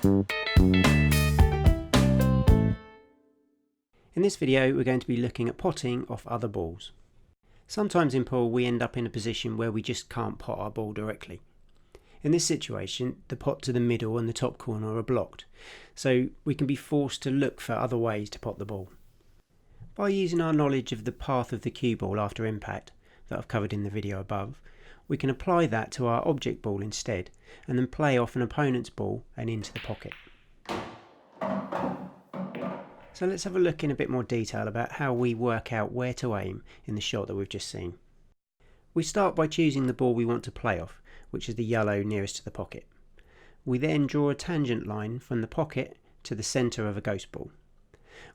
In this video we're going to be looking at potting off other balls. Sometimes in pool we end up in a position where we just can't pot our ball directly. In this situation the pot to the middle and the top corner are blocked, so we can be forced to look for other ways to pot the ball. By using our knowledge of the path of the cue ball after impact that I've covered in the video above, we can apply that to our object ball instead and then play off an opponent's ball and into the pocket. So let's have a look in a bit more detail about how we work out where to aim in the shot that we've just seen. We start by choosing the ball we want to play off, which is the yellow nearest to the pocket. We then draw a tangent line from the pocket to the centre of a ghost ball.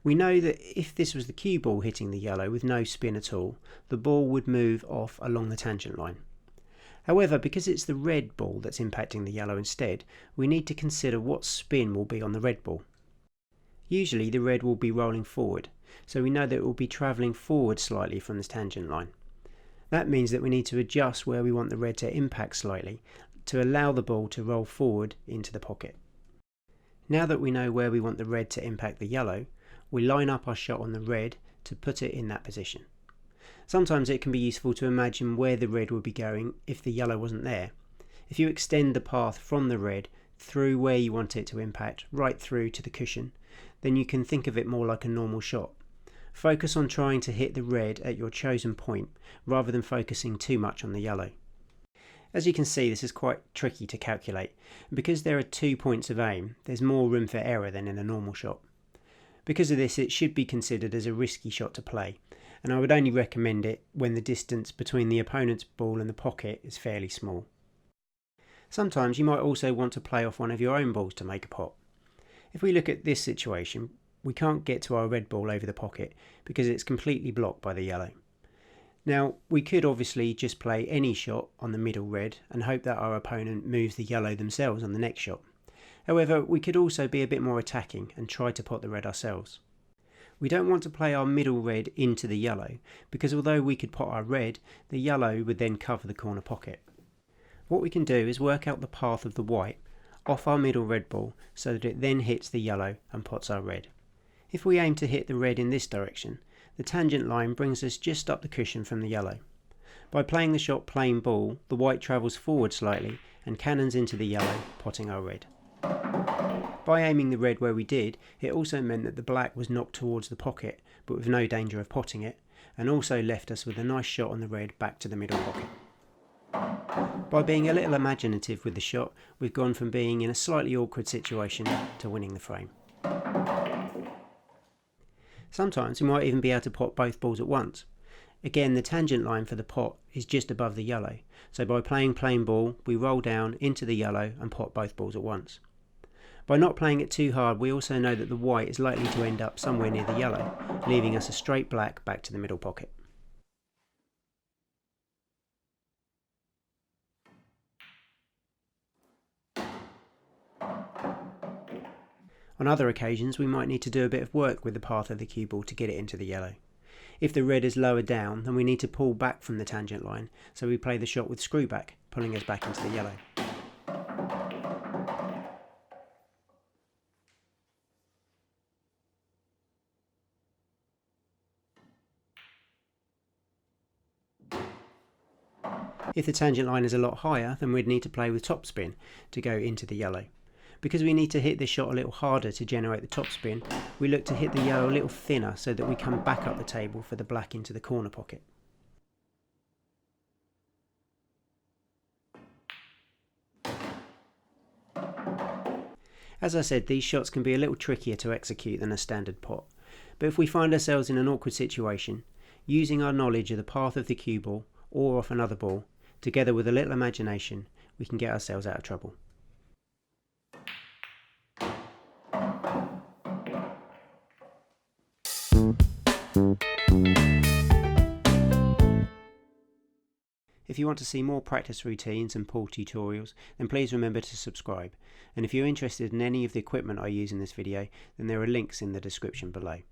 We know that if this was the cue ball hitting the yellow with no spin at all, the ball would move off along the tangent line. However, because it's the red ball that's impacting the yellow instead, we need to consider what spin will be on the red ball. Usually the red will be rolling forward, so we know that it will be travelling forward slightly from this tangent line. That means that we need to adjust where we want the red to impact slightly to allow the ball to roll forward into the pocket. Now that we know where we want the red to impact the yellow, we line up our shot on the red to put it in that position. Sometimes it can be useful to imagine where the red would be going if the yellow wasn't there. If you extend the path from the red through where you want it to impact, right through to the cushion, then you can think of it more like a normal shot. Focus on trying to hit the red at your chosen point rather than focusing too much on the yellow. As you can see, this is quite tricky to calculate, and because there are 2 points of aim, there's more room for error than in a normal shot. Because of this, it should be considered as a risky shot to play, and I would only recommend it when the distance between the opponent's ball and the pocket is fairly small. Sometimes you might also want to play off one of your own balls to make a pot. If we look at this situation, we can't get to our red ball over the pocket because it's completely blocked by the yellow. Now, we could obviously just play any shot on the middle red and hope that our opponent moves the yellow themselves on the next shot. However, we could also be a bit more attacking and try to pot the red ourselves. We don't want to play our middle red into the yellow because although we could pot our red, the yellow would then cover the corner pocket. What we can do is work out the path of the white off our middle red ball so that it then hits the yellow and pots our red. If we aim to hit the red in this direction, the tangent line brings us just up the cushion from the yellow. By playing the shot plain ball, the white travels forward slightly and cannons into the yellow, potting our red. By aiming the red where we did, it also meant that the black was knocked towards the pocket but with no danger of potting it, and also left us with a nice shot on the red back to the middle pocket. By being a little imaginative with the shot, we've gone from being in a slightly awkward situation to winning the frame. Sometimes we might even be able to pot both balls at once. Again, the tangent line for the pot is just above the yellow, so by playing plain ball, we roll down into the yellow and pot both balls at once. By not playing it too hard, we also know that the white is likely to end up somewhere near the yellow, leaving us a straight black back to the middle pocket. On other occasions we might need to do a bit of work with the path of the cue ball to get it into the yellow. If the red is lower down, then we need to pull back from the tangent line, so we play the shot with screw back, pulling us back into the yellow. If the tangent line is a lot higher, then we'd need to play with topspin to go into the yellow. Because we need to hit this shot a little harder to generate the topspin, we look to hit the yellow a little thinner so that we come back up the table for the black into the corner pocket. As I said, these shots can be a little trickier to execute than a standard pot, but if we find ourselves in an awkward situation, using our knowledge of the path of the cue ball or off another ball, together with a little imagination, we can get ourselves out of trouble. If you want to see more practice routines and pool tutorials, then please remember to subscribe, and if you're interested in any of the equipment I use in this video, then there are links in the description below.